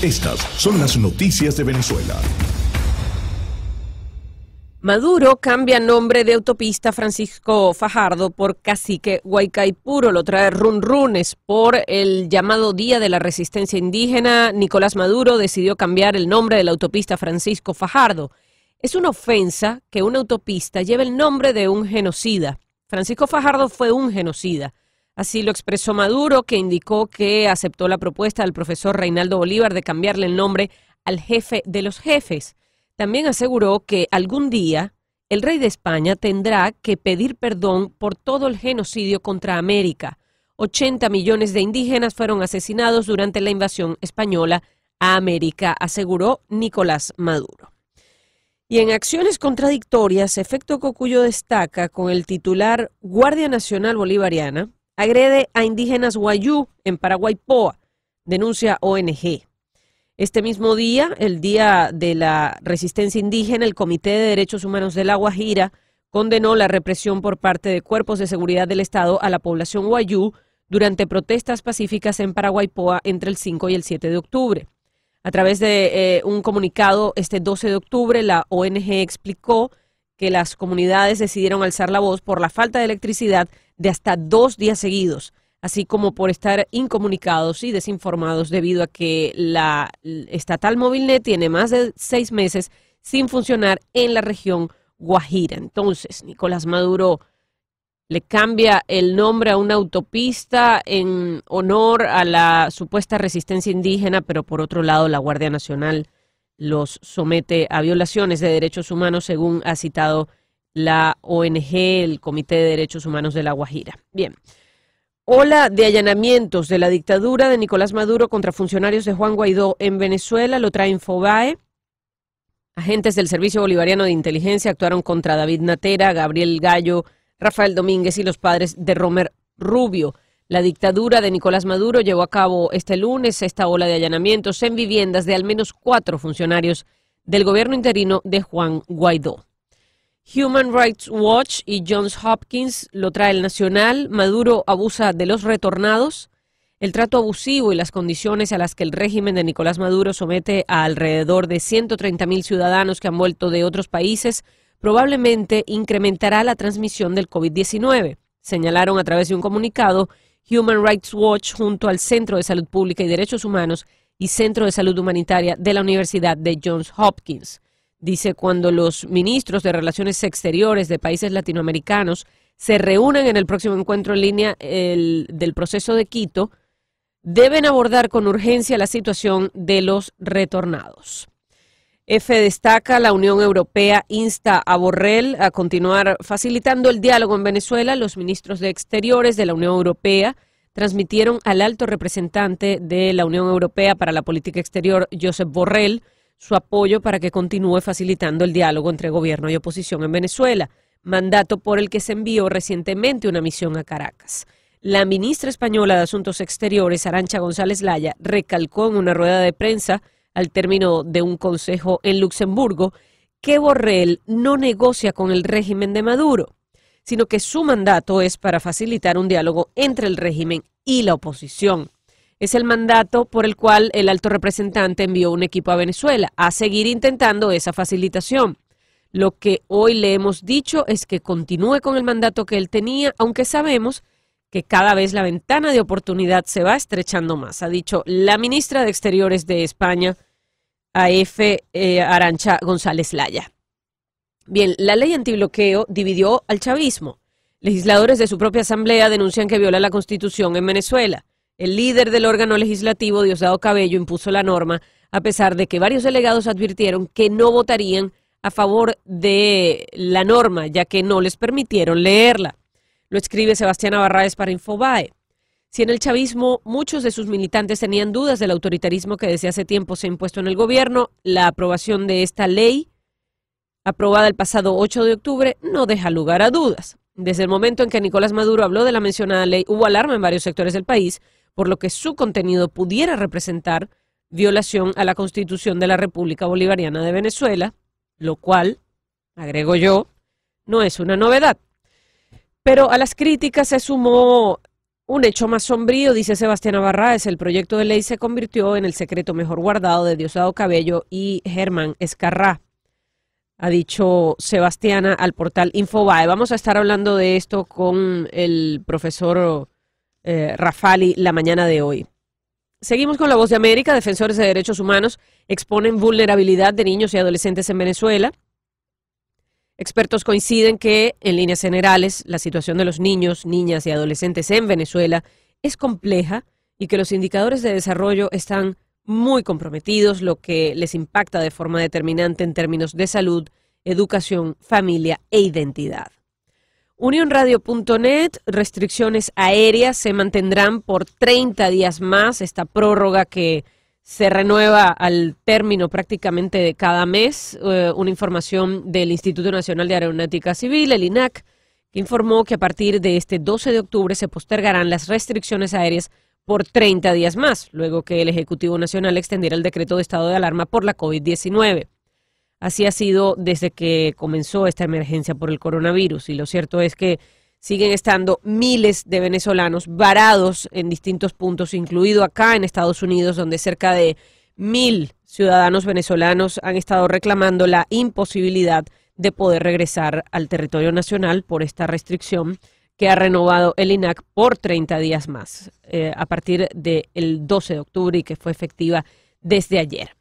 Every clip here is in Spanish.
Estas son las noticias de Venezuela. Maduro cambia nombre de autopista Francisco Fajardo por Cacique Guaycaipuro. Lo trae Run Runes por el llamado Día de la Resistencia Indígena. Nicolás Maduro decidió cambiar el nombre de la autopista Francisco Fajardo. Es una ofensa que una autopista lleve el nombre de un genocida. Francisco Fajardo fue un genocida. Así lo expresó Maduro, que indicó que aceptó la propuesta del profesor Reinaldo Bolívar de cambiarle el nombre al jefe de los jefes. También aseguró que algún día el rey de España tendrá que pedir perdón por todo el genocidio contra América. 80 millones de indígenas fueron asesinados durante la invasión española a América, aseguró Nicolás Maduro. Y en acciones contradictorias, Efecto Cocuyo destaca con el titular Guardia Nacional Bolivariana agrede a indígenas Wayuu en Paraguaypoa, denuncia ONG. Este mismo día, el Día de la Resistencia Indígena, el Comité de Derechos Humanos de La Guajira condenó la represión por parte de cuerpos de seguridad del Estado a la población Wayuu durante protestas pacíficas en Paraguaypoa entre el 5 y el 7 de octubre. A través de un comunicado, este 12 de octubre, la ONG explicó que las comunidades decidieron alzar la voz por la falta de electricidad de hasta 2 días seguidos, así como por estar incomunicados y desinformados debido a que la estatal Movilnet tiene más de 6 meses sin funcionar en la región Guajira. Entonces, Nicolás Maduro le cambia el nombre a una autopista en honor a la supuesta resistencia indígena, pero por otro lado la Guardia Nacional los somete a violaciones de derechos humanos, según ha citado la ONG, el Comité de Derechos Humanos de La Guajira. Bien. Ola de allanamientos de la dictadura de Nicolás Maduro contra funcionarios de Juan Guaidó en Venezuela, lo trae Infobae. Agentes del Servicio Bolivariano de Inteligencia actuaron contra David Natera, Gabriel Gallo, Rafael Domínguez y los padres de Romer Rubio. La dictadura de Nicolás Maduro llevó a cabo este lunes esta ola de allanamientos en viviendas de al menos 4 funcionarios del gobierno interino de Juan Guaidó. Human Rights Watch y Johns Hopkins lo trae el Nacional. Maduro abusa de los retornados. El trato abusivo y las condiciones a las que el régimen de Nicolás Maduro somete a alrededor de 130.000 ciudadanos que han vuelto de otros países probablemente incrementará la transmisión del COVID-19, señalaron a través de un comunicado Human Rights Watch junto al Centro de Salud Pública y Derechos Humanos y Centro de Salud Humanitaria de la Universidad de Johns Hopkins. Dice, cuando los ministros de Relaciones Exteriores de países latinoamericanos se reúnen en el próximo encuentro en línea del proceso de Quito, deben abordar con urgencia la situación de los retornados. F destaca, la Unión Europea insta a Borrell a continuar facilitando el diálogo en Venezuela. Los ministros de Exteriores de la Unión Europea transmitieron al alto representante de la Unión Europea para la Política Exterior, Josep Borrell, su apoyo para que continúe facilitando el diálogo entre gobierno y oposición en Venezuela, mandato por el que se envió recientemente una misión a Caracas. La ministra española de Asuntos Exteriores, Arantxa González Laya, recalcó en una rueda de prensa al término de un consejo en Luxemburgo que Borrell no negocia con el régimen de Maduro, sino que su mandato es para facilitar un diálogo entre el régimen y la oposición. Es el mandato por el cual el alto representante envió un equipo a Venezuela a seguir intentando esa facilitación. Lo que hoy le hemos dicho es que continúe con el mandato que él tenía, aunque sabemos que cada vez la ventana de oportunidad se va estrechando más, ha dicho la ministra de Exteriores de España, Arantxa González Laya. Bien, la ley antibloqueo dividió al chavismo. Legisladores de su propia asamblea denuncian que viola la Constitución en Venezuela. El líder del órgano legislativo, Diosdado Cabello, impuso la norma, a pesar de que varios delegados advirtieron que no votarían a favor de la norma, ya que no les permitieron leerla. Lo escribe Sebastián Barraez para Infobae. Si en el chavismo muchos de sus militantes tenían dudas del autoritarismo que desde hace tiempo se ha impuesto en el gobierno, la aprobación de esta ley, aprobada el pasado 8 de octubre, no deja lugar a dudas. Desde el momento en que Nicolás Maduro habló de la mencionada ley, hubo alarma en varios sectores del país, por lo que su contenido pudiera representar violación a la Constitución de la República Bolivariana de Venezuela, lo cual, agrego yo, no es una novedad. Pero a las críticas se sumó Un hecho más sombrío, dice Sebastián Barraez, el proyecto de ley se convirtió en el secreto mejor guardado de Diosdado Cabello y Germán Escarrá, ha dicho Sebastiana al portal Infobae. Vamos a estar hablando de esto con el profesor Rafali la mañana de hoy. Seguimos con La Voz de América. Defensores de derechos humanos exponen vulnerabilidad de niños y adolescentes en Venezuela. Expertos coinciden que, en líneas generales, la situación de los niños, niñas y adolescentes en Venezuela es compleja y que los indicadores de desarrollo están muy comprometidos, lo que les impacta de forma determinante en términos de salud, educación, familia e identidad. UnionRadio.net, restricciones aéreas se mantendrán por 30 días más, esta prórroga que se renueva al término prácticamente de cada mes. Una información del Instituto Nacional de Aeronáutica Civil, el INAC, que informó que a partir de este 12 de octubre se postergarán las restricciones aéreas por 30 días más, luego que el Ejecutivo Nacional extendiera el decreto de estado de alarma por la COVID-19. Así ha sido desde que comenzó esta emergencia por el coronavirus, y lo cierto es que siguen estando miles de venezolanos varados en distintos puntos, incluido acá en Estados Unidos, donde cerca de 1,000 ciudadanos venezolanos han estado reclamando la imposibilidad de poder regresar al territorio nacional por esta restricción que ha renovado el INAC por 30 días más, a partir del 12 de octubre y que fue efectiva desde ayer.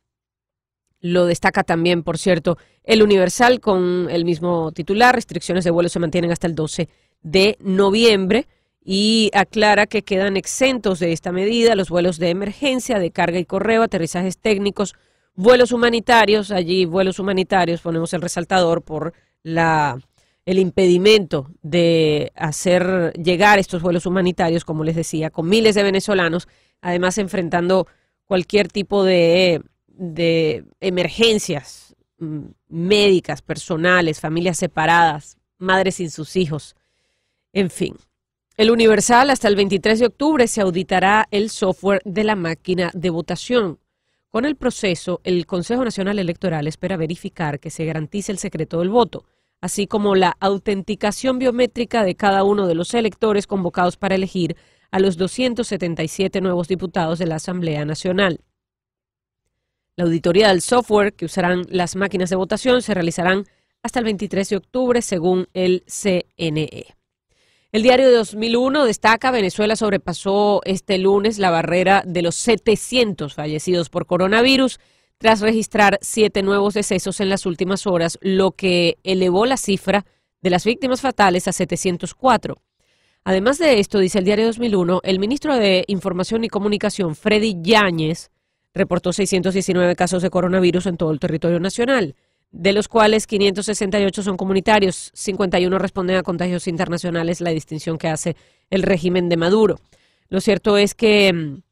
Lo destaca también, por cierto, el Universal con el mismo titular: restricciones de vuelo se mantienen hasta el 12 de noviembre, y aclara que quedan exentos de esta medida los vuelos de emergencia, de carga y correo, aterrizajes técnicos, vuelos humanitarios. Allí vuelos humanitarios, ponemos el resaltador por el impedimento de hacer llegar estos vuelos humanitarios, como les decía, con miles de venezolanos, además enfrentando cualquier tipo de emergencias médicas, personales, familias separadas, madres sin sus hijos, en fin. El Universal: hasta el 23 de octubre se auditará el software de la máquina de votación. Con el proceso, el Consejo Nacional Electoral espera verificar que se garantice el secreto del voto, así como la autenticación biométrica de cada uno de los electores convocados para elegir a los 277 nuevos diputados de la Asamblea Nacional. La auditoría del software que usarán las máquinas de votación se realizarán hasta el 23 de octubre, según el CNE. El diario de 2001 destaca: Venezuela sobrepasó este lunes la barrera de los 700 fallecidos por coronavirus, tras registrar 7 nuevos decesos en las últimas horas, lo que elevó la cifra de las víctimas fatales a 704. Además de esto, dice el diario 2001, el ministro de Información y Comunicación, Freddy Yáñez, reportó 619 casos de coronavirus en todo el territorio nacional, de los cuales 568 son comunitarios, 51 responden a contagios internacionales, la distinción que hace el régimen de Maduro. Lo cierto es que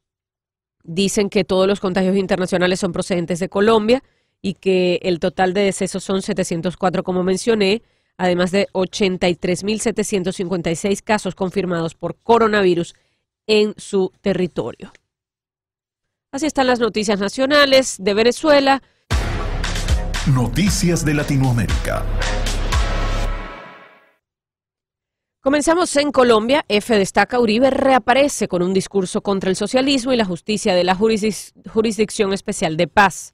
dicen que todos los contagios internacionales son procedentes de Colombia y que el total de decesos son 704, como mencioné, además de 83.756 casos confirmados por coronavirus en su territorio. Así están las noticias nacionales de Venezuela. Noticias de Latinoamérica. Comenzamos en Colombia. F destaca: Uribe reaparece con un discurso contra el socialismo y la justicia de la Jurisdicción Especial de Paz.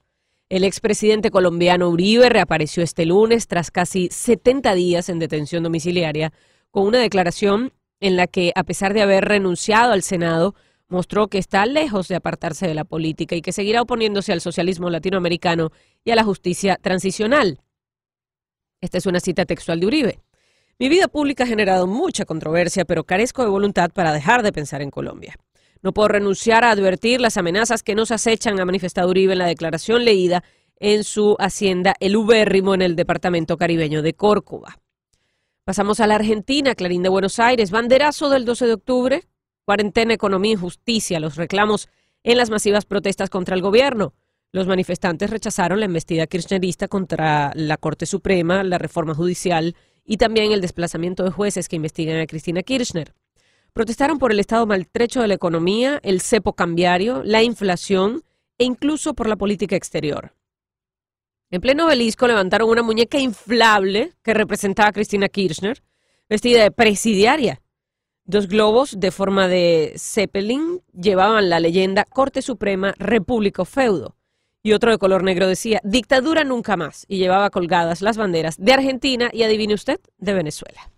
El expresidente colombiano Uribe reapareció este lunes tras casi 70 días en detención domiciliaria, con una declaración en la que, a pesar de haber renunciado al Senado, mostró que está lejos de apartarse de la política y que seguirá oponiéndose al socialismo latinoamericano y a la justicia transicional. Esta es una cita textual de Uribe: mi vida pública ha generado mucha controversia, pero carezco de voluntad para dejar de pensar en Colombia. No puedo renunciar a advertir las amenazas que nos acechan, ha manifestado Uribe en la declaración leída en su hacienda El Ubérrimo, en el departamento caribeño de Córcova. Pasamos a la Argentina. Clarín de Buenos Aires: banderazo del 12 de octubre, cuarentena, economía y justicia, los reclamos en las masivas protestas contra el gobierno. Los manifestantes rechazaron la embestida kirchnerista contra la Corte Suprema, la reforma judicial y también el desplazamiento de jueces que investigan a Cristina Kirchner. Protestaron por el estado maltrecho de la economía, el cepo cambiario, la inflación e incluso por la política exterior. En pleno Obelisco levantaron una muñeca inflable que representaba a Cristina Kirchner, vestida de presidiaria. 2 globos de forma de Zeppelin llevaban la leyenda Corte Suprema, República o Feudo. Y otro de color negro decía dictadura nunca más, y llevaba colgadas las banderas de Argentina y, adivine usted, de Venezuela.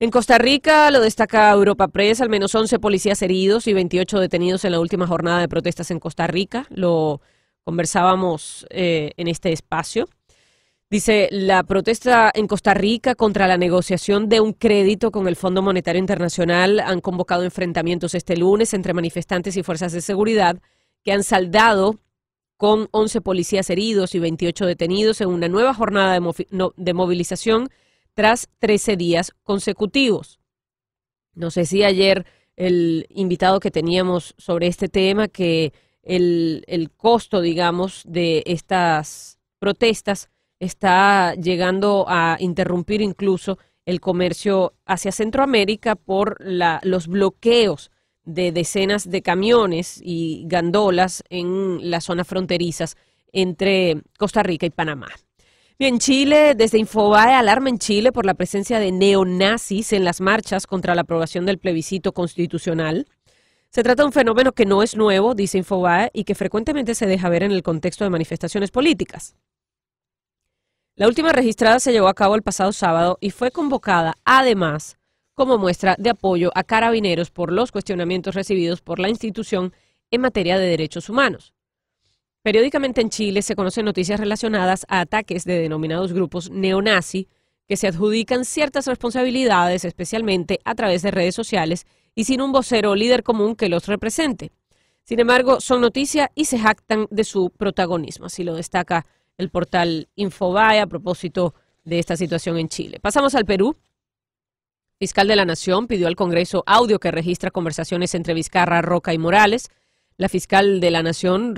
En Costa Rica, lo destaca Europa Press, al menos 11 policías heridos y 28 detenidos en la última jornada de protestas en Costa Rica. Lo conversábamos en este espacio. Dice, la protesta en Costa Rica contra la negociación de un crédito con el Fondo Monetario Internacional han convocado enfrentamientos este lunes entre manifestantes y fuerzas de seguridad que han saldado con 11 policías heridos y 28 detenidos en una nueva jornada de movilización tras 13 días consecutivos. No sé si ayer el invitado que teníamos sobre este tema, que el costo, digamos, de estas protestas está llegando a interrumpir incluso el comercio hacia Centroamérica por los bloqueos de decenas de camiones y gandolas en las zonas fronterizas entre Costa Rica y Panamá. Bien, Chile, desde Infobae, alarma en Chile por la presencia de neonazis en las marchas contra la aprobación del plebiscito constitucional. Se trata de un fenómeno que no es nuevo, dice Infobae, y que frecuentemente se deja ver en el contexto de manifestaciones políticas. La última registrada se llevó a cabo el pasado sábado y fue convocada, además, como muestra de apoyo a Carabineros por los cuestionamientos recibidos por la institución en materia de derechos humanos. Periódicamente en Chile se conocen noticias relacionadas a ataques de denominados grupos neonazi que se adjudican ciertas responsabilidades, especialmente a través de redes sociales y sin un vocero o líder común que los represente. Sin embargo, son noticia y se jactan de su protagonismo, así lo destaca el portal Infobae a propósito de esta situación en Chile. Pasamos al Perú. Fiscal de la Nación pidió al Congreso audio que registra conversaciones entre Vizcarra, Roca y Morales. La fiscal de la Nación,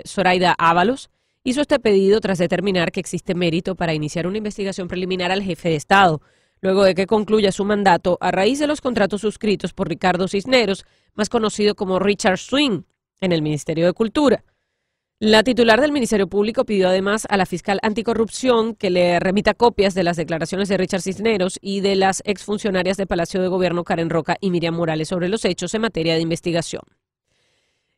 Zoraida Ábalos, hizo este pedido tras determinar que existe mérito para iniciar una investigación preliminar al jefe de Estado, luego de que concluya su mandato a raíz de los contratos suscritos por Ricardo Cisneros, más conocido como Richard Swing, en el Ministerio de Cultura. La titular del Ministerio Público pidió además a la fiscal anticorrupción que le remita copias de las declaraciones de Richard Cisneros y de las exfuncionarias de Palacio de Gobierno Karen Roca y Miriam Morales sobre los hechos en materia de investigación.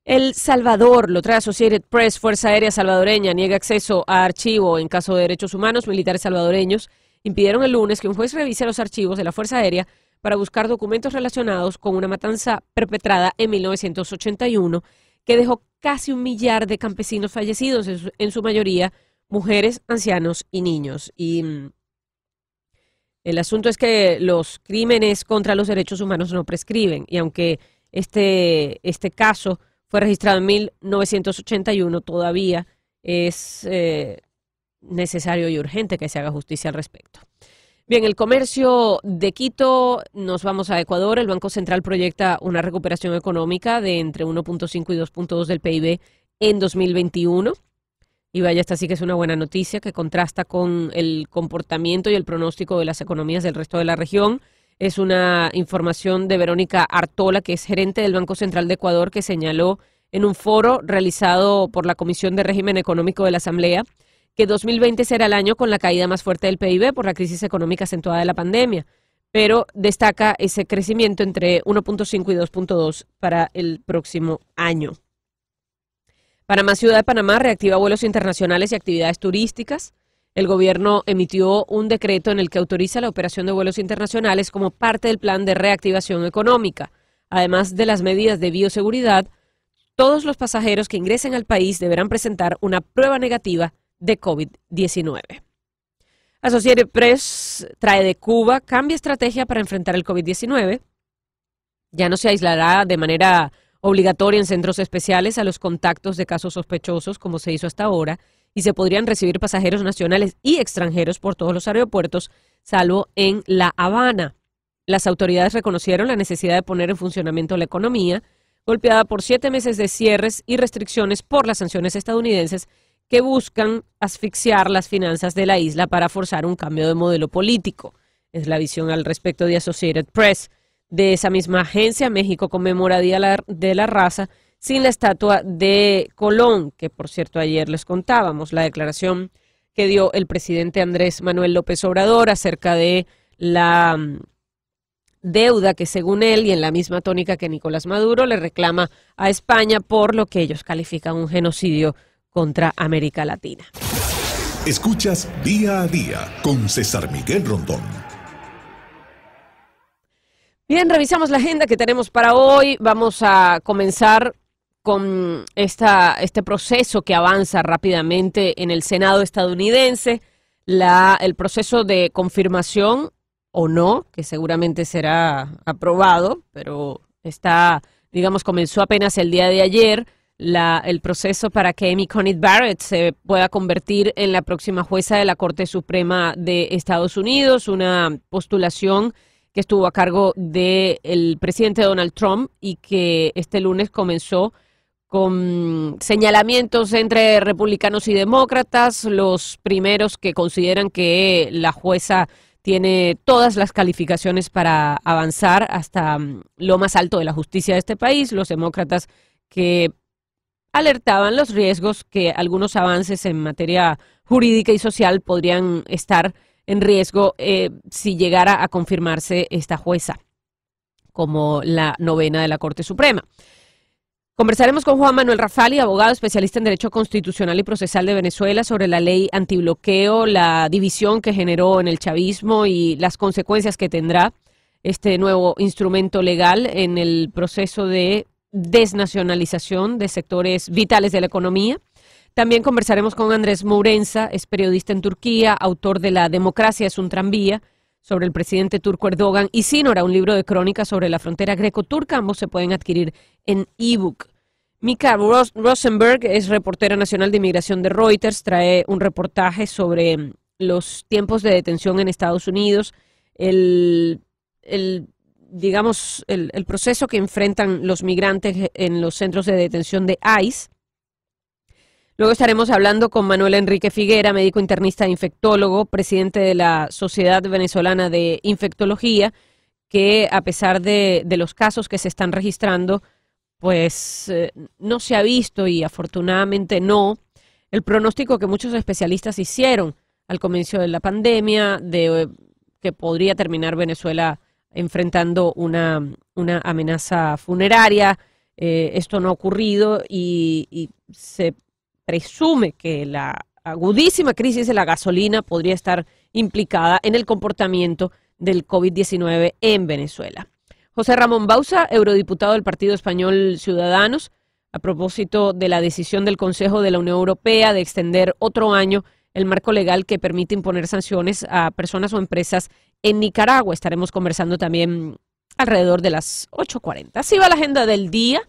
El Salvador, lo trae Associated Press. Fuerza Aérea Salvadoreña niega acceso a archivo en caso de derechos humanos. Militares salvadoreños impidieron el lunes que un juez revise los archivos de la Fuerza Aérea para buscar documentos relacionados con una matanza perpetrada en 1981 que dejó casi 1 millar de campesinos fallecidos, en su mayoría mujeres, ancianos y niños. Y el asunto es que los crímenes contra los derechos humanos no prescriben, y aunque este caso fue registrado en 1981, todavía es necesario y urgente que se haga justicia al respecto. Bien, el comercio de Quito, nos vamos a Ecuador. El Banco Central proyecta una recuperación económica de entre 1.5 y 2.2 del PIB en 2021. Y vaya, esta sí que es una buena noticia que contrasta con el comportamiento y el pronóstico de las economías del resto de la región. Es una información de Verónica Artola, que es gerente del Banco Central de Ecuador, que señaló en un foro realizado por la Comisión de Régimen Económico de la Asamblea que 2020 será el año con la caída más fuerte del PIB por la crisis económica acentuada de la pandemia, pero destaca ese crecimiento entre 1.5 y 2.2 para el próximo año. Panamá, Ciudad de Panamá, reactiva vuelos internacionales y actividades turísticas. El gobierno emitió un decreto en el que autoriza la operación de vuelos internacionales como parte del plan de reactivación económica. Además de las medidas de bioseguridad, todos los pasajeros que ingresen al país deberán presentar una prueba negativa de COVID-19. Associated Press trae de Cuba, cambia estrategia para enfrentar el COVID-19. Ya no se aislará de manera obligatoria en centros especiales a los contactos de casos sospechosos, como se hizo hasta ahora, y se podrían recibir pasajeros nacionales y extranjeros por todos los aeropuertos, salvo en La Habana. Las autoridades reconocieron la necesidad de poner en funcionamiento la economía, golpeada por 7 meses de cierres y restricciones por las sanciones estadounidenses que buscan asfixiar las finanzas de la isla para forzar un cambio de modelo político. Es la visión al respecto de Associated Press. De esa misma agencia, México conmemora Día de la Raza sin la estatua de Colón, que por cierto ayer les contábamos la declaración que dio el presidente Andrés Manuel López Obrador acerca de la deuda que según él y en la misma tónica que Nicolás Maduro le reclama a España por lo que ellos califican un genocidio contra América Latina. Escuchas Día a Día con César Miguel Rondón. Bien, revisamos la agenda que tenemos para hoy. Vamos a comenzar con este proceso que avanza rápidamente en el Senado estadounidense, el proceso de confirmación o no, que seguramente será aprobado, pero comenzó apenas el día de ayer, el proceso para que Amy Coney Barrett se pueda convertir en la próxima jueza de la Corte Suprema de Estados Unidos, una postulación que estuvo a cargo del presidente Donald Trump y que este lunes comenzó con señalamientos entre republicanos y demócratas, los primeros que consideran que la jueza tiene todas las calificaciones para avanzar hasta lo más alto de la justicia de este país, los demócratas que alertaban los riesgos que algunos avances en materia jurídica y social podrían estar en riesgo si llegara a confirmarse esta jueza como la novena de la Corte Suprema. Conversaremos con Juan Manuel Rafali, abogado especialista en Derecho Constitucional y Procesal de Venezuela, sobre la ley antibloqueo, la división que generó en el chavismo y las consecuencias que tendrá este nuevo instrumento legal en el proceso de desnacionalización de sectores vitales de la economía. También conversaremos con Andrés Mourenza, es periodista en Turquía, autor de La democracia es un tranvía, sobre el presidente turco Erdogan, y Sínora, un libro de crónicas sobre la frontera greco-turca. Ambos se pueden adquirir en ebook. Mika Rosenberg es reportera nacional de inmigración de Reuters, trae un reportaje sobre los tiempos de detención en Estados Unidos, el proceso que enfrentan los migrantes en los centros de detención de ICE. Luego estaremos hablando con Manuel Enrique Figuera, médico internista e infectólogo, presidente de la Sociedad Venezolana de Infectología, que a pesar de los casos que se están registrando, pues no se ha visto, y afortunadamente no, el pronóstico que muchos especialistas hicieron al comienzo de la pandemia de que podría terminar Venezuela enfrentando una amenaza funeraria. Esto no ha ocurrido y se presume que la agudísima crisis de la gasolina podría estar implicada en el comportamiento del COVID-19 en Venezuela. José Ramón Bauza, eurodiputado del Partido Español Ciudadanos, a propósito de la decisión del Consejo de la Unión Europea de extender otro año el marco legal que permite imponer sanciones a personas o empresas en Nicaragua. Estaremos conversando también alrededor de las 8:40. Así va la agenda del día.